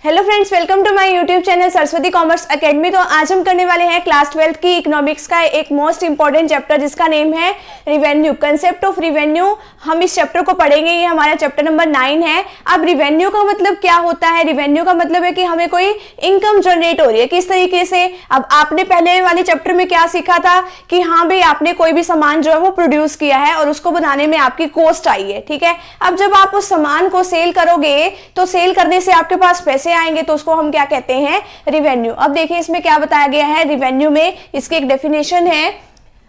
Hello friends, welcome to my YouTube channel Saraswati commerce academy. तो आज हम करने वाले हैं क्लास 12 की इकोनॉमिक्स का एक मोस्ट इंपॉर्टेंट चैप्टर जिसका नेम है रिवेन्यू, कंसेप्ट ऑफ रिवेन्यू। हम इस चैप्टर को पढ़ेंगे, ये हमारा चैप्टर नंबर 9 है। अब रिवेन्यू का मतलब क्या होता है? रिवेन्यू का मतलब है कि हमें कोई इनकम जनरेट हो रही है, किस तरीके से। अब आपने पहले वाले चैप्टर में क्या सीखा था कि हाँ भाई, आपने कोई भी सामान जो है वो प्रोड्यूस किया है और उसको बनाने में आपकी कॉस्ट आई है, ठीक है। अब जब आप उस सामान को सेल करोगे तो सेल करने से आपके पास पैसे आएंगे, तो उसको हम क्या कहते हैं? रिवेन्यू। अब देखिए इसमें क्या बताया गया है रिवेन्यू में, इसकी एक डेफिनेशन है।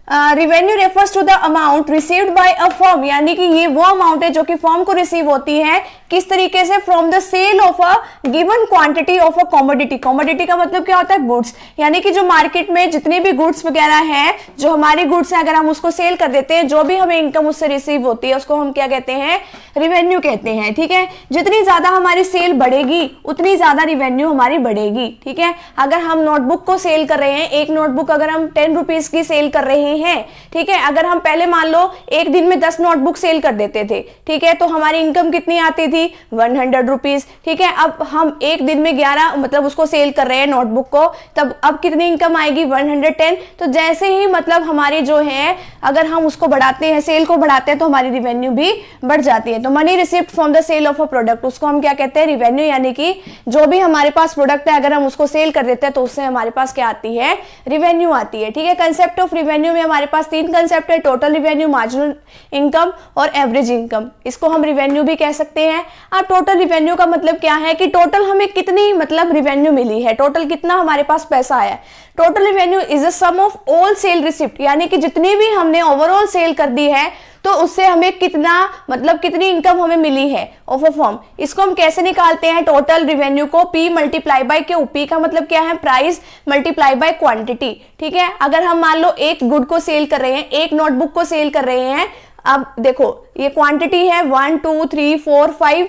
Revenue refers to the amount received by a firm, यानी कि ये वो अमाउंट है जो कि फर्म को रिसीव होती है, किस तरीके से? From the sale of a given quantity of a commodity. Commodity का मतलब क्या होता है? गुड्स, यानी कि जो मार्केट में जितने भी गुड्स वगैरह हैं, जो हमारी गुड्स हैं, अगर हम उसको सेल कर देते हैं, जो भी हमें इनकम उससे रिसीव होती है, उसको हम क्या कहते हैं? रिवेन्यू कहते हैं, ठीक है। जितनी ज्यादा हमारी सेल बढ़ेगी उतनी ज्यादा रिवेन्यू हमारी बढ़ेगी, ठीक है। अगर हम नोटबुक को सेल कर रहे हैं, एक नोटबुक अगर हम 10 रुपीज की सेल कर रहे हैं, ठीक है, अगर हम पहले मान लो एक दिन में 10 नोटबुक सेल कर देते थे, ठीक है, तो हमारी इनकम कितनी आती थी? 100 रुपीज, ठीक है। अब हम एक दिन में 11 मतलब उसको सेल कर रहे हैं नोटबुक को, तब अब कितनी इनकम आएगी? 110। तो जैसे ही मतलब हमारी जो है, अगर हम उसको बढ़ाते हैं, सेल को बढ़ाते हैं, तो हमारी रिवेन्यू भी बढ़ जाती है। तो money received from the sale of a product, उसको हम क्या कहते हैं? रिवेन्यू। यानी कि जो भी हमारे पास प्रोडक्ट है, अगर हम उसको सेल कर देते हैं तो उससे हमारे पास क्या आती है? रिवेन्यू आती है, ठीक है। कंसेप्ट ऑफ रिवेन्यू में हमारे पास 3 कंसेप्ट है: टोटल रिवेन्यू, मार्जिनल इनकम और एवरेज इनकम। इसको हम रिवेन्यू भी कह सकते हैं। अब टोटल रिवेन्यू का मतलब क्या है कि टोटल हमें कितनी मतलब रिवेन्यू मिली है, टोटल कितना हमारे पास पैसा आया है। Total revenue is a sum of all sale receipt, यानी कि जितनी भी हमने ओवरऑल सेल कर दी है तो उससे हमें कितना मतलब कितनी इनकम हमें मिली है ऑफ अ फर्म। इसको हम कैसे निकालते हैं? टोटल रिवेन्यू को P multiply by Q। P का मतलब क्या है? प्राइस मल्टीप्लाई बाय क्वांटिटी, ठीक है। अगर हम मान लो एक गुड को सेल कर रहे हैं, एक नोटबुक को सेल कर रहे हैं, अब देखो ये क्वांटिटी है 1 2 3 4 5,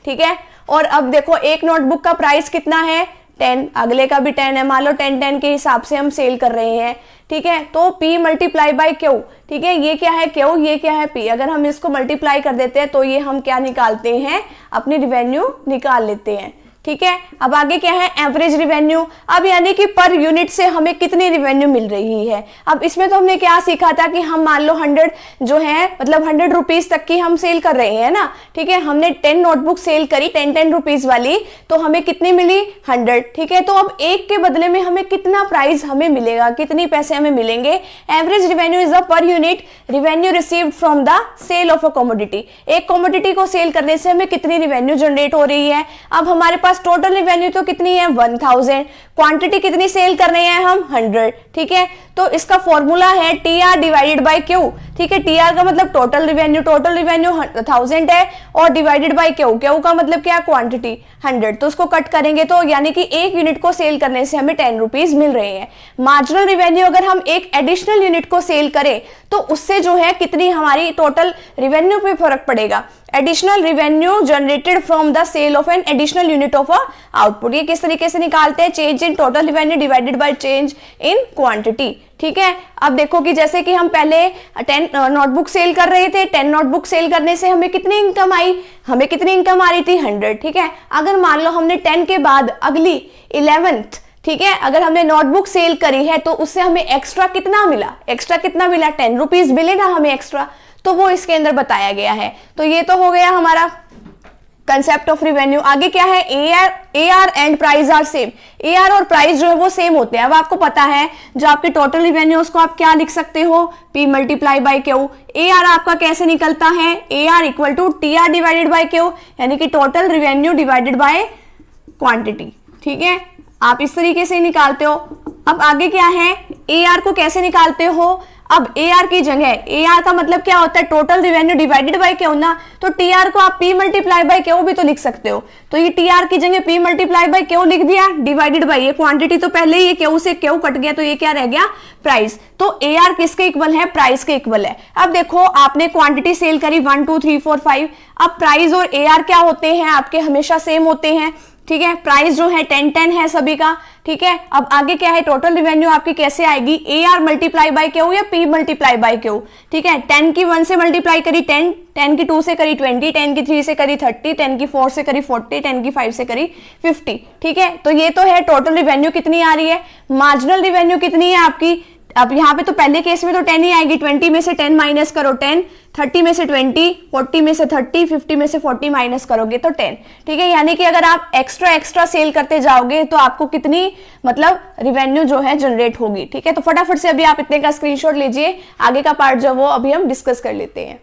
ठीक है। और अब देखो एक नोटबुक का प्राइस कितना है? 10, अगले का भी 10 है, मान लो 10 के हिसाब से हम सेल कर रहे हैं, ठीक है। तो P मल्टीप्लाई बाय Q, ठीक है। ये क्या है? Q, ये क्या है? P। अगर हम इसको मल्टीप्लाई कर देते हैं तो ये हम क्या निकालते हैं? अपनी रिवेन्यू निकाल लेते हैं, ठीक है। अब आगे क्या है? Average revenue. अब यानी कि पर यूनिट से हमें कितनी रिवेन्यू मिल रही है। अब इसमें तो हमने क्या सीखा था कि हम मान लो 100 जो है मतलब 100 रुपीज तक की हम सेल कर रहे हैं ना, ठीक है। हमने 10 नोटबुक सेल करी 10 रुपीज वाली, तो हमें कितनी मिली? 100, ठीक है। तो अब एक के बदले में हमें कितना प्राइस हमें मिलेगा, कितनी पैसे हमें मिलेंगे? Average revenue is the per unit revenue received from the sale of a commodity. एक कमोडिटी को सेल करने से हमें कितनी रिवेन्यू जनरेट हो रही है। अब हमारे पास टोटल रिवेन्यू तो कितनी है? 1000। क्वांटिटी कितनी सेल कर रहे हैं हम? 100, ठीक है। तो इसका फॉर्मूला है TR डिवाइडेड बाय Q, ठीक है। TR का मतलब टोटल रिवेन्यू 1000 है और डिवाइडेड बाय Q, Q का मतलब क्या? क्वांटिटी 100। तो उसको कट करेंगे तो यानी कि एक यूनिट को सेल करने से हमें 10 रुपीज मिल रहे हैं। मार्जिनल रिवेन्यू, अगर हम एक एडिशनल यूनिट को सेल करें तो उससे जो है कितनी हमारी टोटल रिवेन्यू पे फर्क पड़ेगा। Additional revenue generated from the sale of an additional unit of a output. ये किस तरीके से निकालते हैं? Change in total revenue divided by change in quantity, ठीक है। अब देखो कि जैसे कि हम पहले 10 नोटबुक सेल कर रहे थे, 10 नोटबुक सेल करने से हमें कितनी इनकम आई? हमें कितनी इनकम आ रही थी? 100, ठीक है। अगर मान लो हमने 10 के बाद अगली 11th, ठीक है, अगर हमने नोटबुक सेल करी है तो उससे हमें एक्स्ट्रा कितना मिला? एक्स्ट्रा कितना मिला? 10 रुपीज मिले ना हमें एक्स्ट्रा, तो वो इसके अंदर बताया गया है। तो ये तो हो गया हमारा कंसेप्ट ऑफ रिवेन्यू। आगे क्या है? AR and price are same. AR और प्राइस जो है वो सेम होते हैं। अब आपको पता है जो आपकी टोटल रिवेन्यू उसको आप क्या लिख सकते हो? P multiply by Q। AR आपका कैसे निकलता है? AR equal to TR divided by Q, यानी कि total revenue divided by quantity, ठीक है। आप इस तरीके से निकालते हो। अब आगे क्या है? AR को कैसे निकालते हो? अब AR की जगह, AR का मतलब क्या होता है? Total revenue divided by Q ना, तो TR को आप P मल्टीप्लाई बाय Q भी तो लिख सकते हो। तो ये TR की जगह P मल्टीप्लाई बाय Q लिख दिया, डिवाइडेड बाय ये क्वांटिटी तो पहले ही Q से Q कट गया, तो ये क्या रह गया? प्राइस। तो AR किसके इक्वल है? प्राइस के इक्वल है। अब देखो आपने क्वांटिटी सेल करी 1 2 3 4 5। अब प्राइस और AR क्या होते हैं? आपके हमेशा सेम होते हैं, ठीक है। प्राइस जो है 10 है सभी का, ठीक है। अब आगे क्या है, टोटल रिवेन्यू आपकी कैसे आएगी, AR मल्टीप्लाई बाय क्यू या P मल्टीप्लाई बाय क्यू, ठीक है। 10 की 1 से मल्टीप्लाई करी 10, 10 की 2 से करी 20, 10 की 3 से करी 30, 10 की 4 से करी 40, 10 की 5 से करी 50, ठीक है। तो ये तो है टोटल रिवेन्यू कितनी आ रही है। मार्जिनल रिवेन्यू कितनी है आपकी, अब यहाँ पे तो पहले केस में तो 10 ही आएगी, 20 में से 10 माइनस करो 10, 30 में से 20, 40 में से 30, 50 में से 40 माइनस करोगे तो 10, ठीक है। यानी कि अगर आप एक्स्ट्रा सेल करते जाओगे तो आपको कितनी मतलब रिवेन्यू जो है जनरेट होगी, ठीक है। तो फटाफट से अभी आप इतने का स्क्रीनशॉट लीजिए, आगे का पार्ट जो वो अभी हम डिस्कस कर लेते हैं।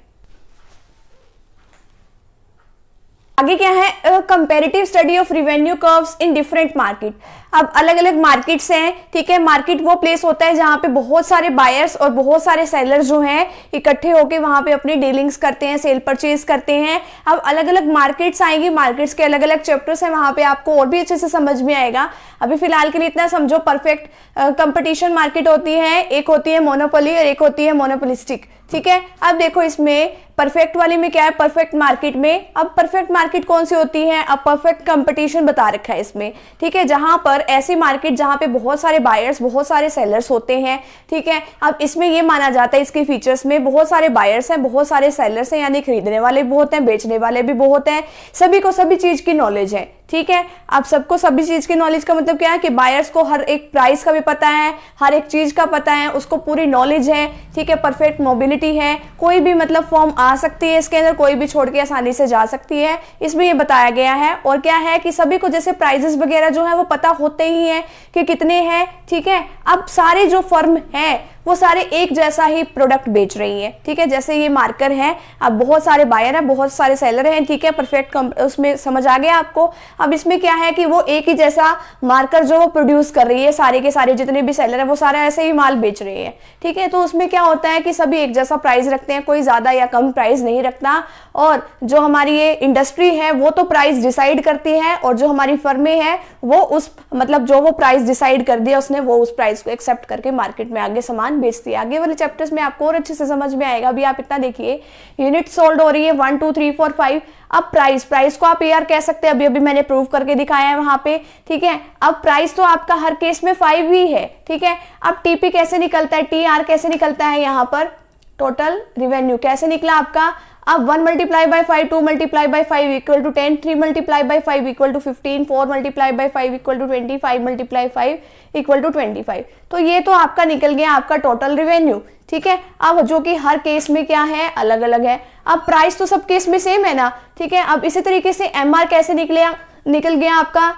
आगे क्या है, comparative study of revenue curves in different market. अब अलग अलग मार्केट्स हैं, ठीक है। मार्केट वो प्लेस होता है जहां पे बहुत सारे बायर्स और बहुत सारे सेलर्स जो हैं इकट्ठे होके वहां पे अपनी डीलिंग्स करते हैं, सेल परचेज करते हैं। अब अलग अलग मार्केट्स आएंगी, मार्केट्स के अलग अलग चैप्टर्स हैं, वहां पे आपको और भी अच्छे से समझ में आएगा। अभी फिलहाल के लिए इतना समझो, परफेक्ट कंपटीशन मार्केट होती है, एक होती है मोनोपोली और एक होती है मोनोपोलिस्टिक, ठीक है। अब देखो इसमें परफेक्ट वाली में क्या है, परफेक्ट मार्केट में, अब परफेक्ट मार्केट कौन सी होती है, अब परफेक्ट कंपटीशन बता रखा है इसमें, ठीक है। जहां पर ऐसी मार्केट जहां पे बहुत सारे बायर्स बहुत सारे सेलर्स होते हैं, ठीक है। अब इसमें ये माना जाता है इसके फीचर्स में बहुत सारे बायर्स हैं बहुत सारे सेलर्स हैं, यानी खरीदने वाले भी बहुत हैं बेचने वाले भी बहुत हैं, सभी को सभी चीज की नॉलेज है, ठीक है। अब सबको सभी चीज की नॉलेज का मतलब क्या है कि बायर्स को हर एक प्राइस का भी पता है, हर एक चीज का पता है, उसको पूरी नॉलेज है, ठीक है। परफेक्ट मोबिलिटी है, कोई भी मतलब फॉर्म आ सकती है इसके अंदर, कोई भी छोड़ के आसानी से जा सकती है, इसमें ये बताया गया है। और क्या है कि सभी को जैसे प्राइजेस वगैरह जो है वो पता होते ही है कि कितने हैं, ठीक है। अब सारे जो फर्म है वो सारे एक जैसा ही प्रोडक्ट बेच रही है, ठीक है। जैसे ये मार्कर है, अब बहुत सारे बायर हैं बहुत सारे सेलर हैं, ठीक है। परफेक्ट उसमें समझ आ गया आपको। अब इसमें क्या है कि वो एक ही जैसा मार्कर जो वो प्रोड्यूस कर रही है, सारे के सारे जितने भी सेलर है वो सारे ऐसे ही माल बेच रहे हैं, ठीक है। तो उसमें क्या होता है कि सभी एक जैसा प्राइस रखते हैं, कोई ज्यादा या कम प्राइस नहीं रखता। और जो हमारी ये इंडस्ट्री है वो तो प्राइस डिसाइड करती है, और जो हमारी फर्में हैं वो उस मतलब जो वो प्राइस डिसाइड कर दिया उसने, वो उस प्राइस को एक्सेप्ट करके मार्केट में आगे सामान बेचती है। आगे वाले चैप्टर्स में आपको और अच्छे से समझ में आएगा। अभी आप इतना देखिए, यूनिट सोल्ड हो रही है 1 2 3 4 5। अब प्राइस को आप AR कह सकते हैं, अभी मैंने प्रूव करके दिखाया है वहां पे, ठीक है। अब प्राइस तो आपका हर केस में 5 ही है, ठीक है। अब TP कैसे निकलता है, TR कैसे निकलता है, यहाँ पर टोटल रिवेन्यू कैसे निकला आपका। अब 1 multiply by 5, 2 multiply by 5 equal to 10, 3 multiply by 5 equal to 15, 4 multiply by 5 equal to 20, 5 multiply 5 equal to 25। तो ये तो आपका निकल गया आपका टोटल रिवेन्यू, ठीक है। अब जो कि हर केस में क्या है, अलग अलग है। अब प्राइस तो सब केस में सेम है ना, ठीक है। अब इसी तरीके से MR कैसे निकल गया आपका,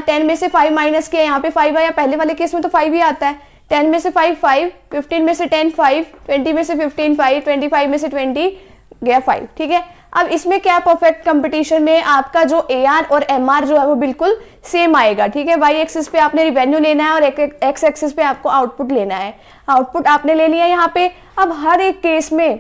10 में से 5 माइनस किया, यहाँ पे 5 आया, पहले वाले केस में तो 5 ही आता है। 10 में से 5 5, 15 में से 10 5, 20 में से 15 5, 25 में से 20 गया 5, ठीक है। अब इसमें क्या परफेक्ट कंपटीशन में आपका जो AR और MR जो है वो बिल्कुल सेम आएगा, ठीक है। Y एक्सिस पे आपने रिवेन्यू लेना है और X एक्सिस पे आपको आउटपुट लेना है। आउटपुट आपने ले लिया यहाँ पे। अब हर एक केस में,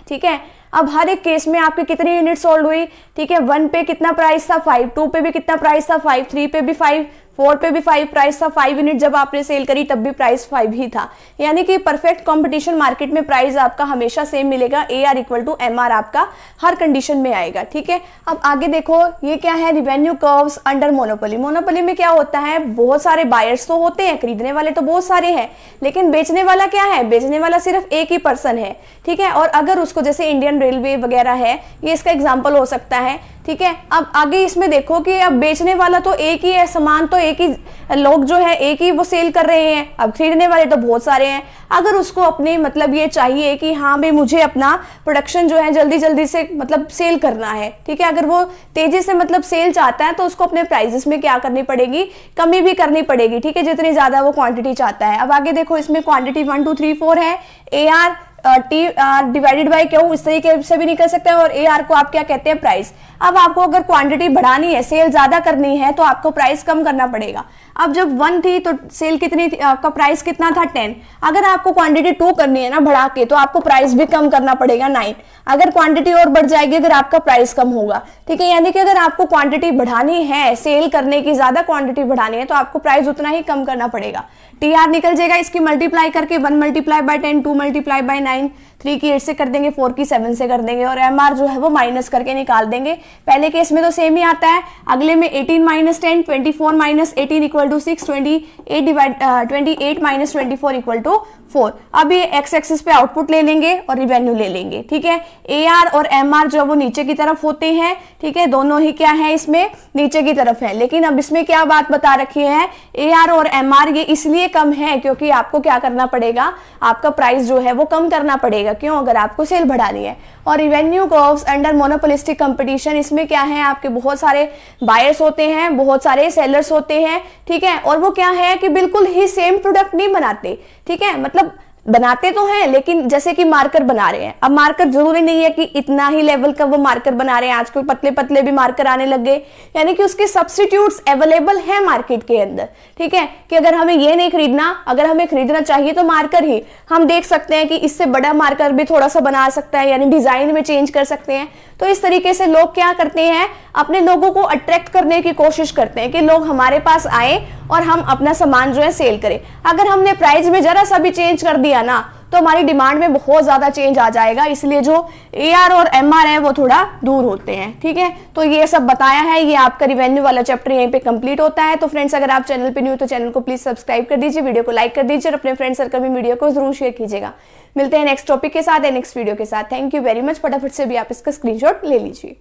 ठीक है, अब हर एक केस में आपके कितनी यूनिट सोल्ड हुई, ठीक है। 1 पे कितना प्राइस था 5, 2 पे भी कितना प्राइस था 5, 3 पे भी 5, 4 पे भी 5 प्राइस था। 5 यूनिट जब आपने सेल करी तब भी प्राइस 5 ही था। यानी कि परफेक्ट कंपटीशन मार्केट में प्राइस आपका हमेशा सेम मिलेगा, AR इक्वल टू MR आपका हर कंडीशन में आएगा, ठीक है। अब आगे देखो, ये क्या है, revenue curves under monopoly. Monopoly में क्या होता है, बहुत सारे बायर्स तो होते हैं, खरीदने वाले तो बहुत सारे हैं, लेकिन बेचने वाला क्या है, बेचने वाला सिर्फ एक ही पर्सन है, ठीक है। और अगर उसको जैसे इंडियन रेलवे वगैरह है, ये इसका एग्जाम्पल हो सकता है, ठीक है। अब आगे इसमें देखो कि अब बेचने वाला तो एक ही है, सामान तो एक ही लोग जो है एक ही वो सेल कर रहे हैं, अब खरीदने वाले तो बहुत सारे हैं। अगर उसको अपने मतलब ये चाहिए कि हाँ भाई मुझे अपना प्रोडक्शन जो है जल्दी जल्दी से मतलब सेल करना है, ठीक है, अगर वो तेजी से मतलब सेल चाहता है तो उसको अपने प्राइसेस में क्या करनी पड़ेगी, कमी भी करनी पड़ेगी, ठीक है, जितनी ज्यादा वो क्वांटिटी चाहता है। अब आगे देखो, इसमें क्वांटिटी 1 2 3 4 है, AR T divided by Q इस तरीके से भी निकल सकता है, और AR को आप क्या कहते हैं, प्राइस। अब आपको अगर क्वांटिटी बढ़ानी है, सेल ज्यादा करनी है, तो आपको प्राइस कम करना पड़ेगा। अब जब 1 थी तो सेल कितनी थी, आपका प्राइस कितना था 10। अगर आपको क्वांटिटी 2 करनी है ना बढ़ा के, तो आपको प्राइस भी कम करना पड़ेगा 9। अगर क्वांटिटी और बढ़ जाएगी अगर आपका प्राइस कम होगा, ठीक है। यानी कि अगर आपको क्वांटिटी बढ़ानी है, सेल करने की ज्यादा क्वांटिटी बढ़ानी है, तो आपको प्राइस उतना ही कम करना पड़ेगा। TR निकल जाएगा इसकी मल्टीप्लाई करके, 1 मल्टीप्लाई बाय 10, 2 मल्टीप्लाई बाय 9, 3 की 8 से कर देंगे, 4 की 7 से कर देंगे और MR जो है वो माइनस करके निकाल देंगे। पहले केस में तो सेम ही आता है, अगले में 18 minus 10, 24 minus 18 equal to 6, 28 minus 24 equal to 4। अब ये एक्स एक्सिस पे आउटपुट ले लेंगे और रिवेन्यू ले लेंगे, ठीक है। AR और MR जो वो नीचे की तरफ होते हैं, ठीक है, दोनों ही क्या है इसमें नीचे की तरफ है। लेकिन अब इसमें क्या बात बता रखी है, AR और MR ये इसलिए कम है क्योंकि आपको क्या करना पड़ेगा, आपका प्राइस जो है वो कम करना पड़ेगा। क्यों? अगर आपको सेल बढ़ानी है। और revenue curves under monopolistic competition, इसमें क्या है, आपके बहुत सारे बायर्स होते हैं, बहुत सारे सेलर्स होते हैं, ठीक है। और वो क्या है कि बिल्कुल ही सेम प्रोडक्ट नहीं बनाते, ठीक है, मतलब बनाते तो हैं लेकिन जैसे कि मार्कर बना रहे हैं। अब मार्कर जरूरी नहीं है कि इतना ही लेवल का वो मार्कर बना रहे हैं, आजकल पतले पतले भी मार्कर आने लग गए, यानी कि उसके सब्स्टिट्यूट्स अवेलेबल हैं मार्केट के अंदर, ठीक है। कि अगर हमें ये नहीं खरीदना, अगर हमें खरीदना चाहिए तो मार्कर ही हम देख सकते हैं कि इससे बड़ा मार्कर भी थोड़ा सा बना सकता है, यानी डिजाइन में चेंज कर सकते हैं। तो इस तरीके से लोग क्या करते हैं, अपने लोगों को अट्रैक्ट करने की कोशिश करते हैं कि लोग हमारे पास आए और हम अपना सामान जो है सेल करें। अगर हमने प्राइस में जरा सा भी चेंज कर दिया ना तो हमारी डिमांड में बहुत ज्यादा चेंज आ जाएगा, इसलिए जो AR और MR है वो थोड़ा दूर होते हैं, ठीक है। तो ये सब बताया है, ये आपका रिवेन्यू वाला चैप्टर यहीं पे कंप्लीट होता है। तो फ्रेंड्स, अगर आप चैनल पे न्यू तो चैनल को प्लीज सब्सक्राइब कर दीजिए, वीडियो को लाइक कर दीजिए और अपने फ्रेंड सर्कल में वीडियो को जरूर शेयर कीजिएगा। मिलते हैं नेक्स्ट टॉपिक के साथ या नेक्स्ट वीडियो के साथ। Thank you very much. फटाफट से भी आप इसका स्क्रीनशॉट ले लीजिए।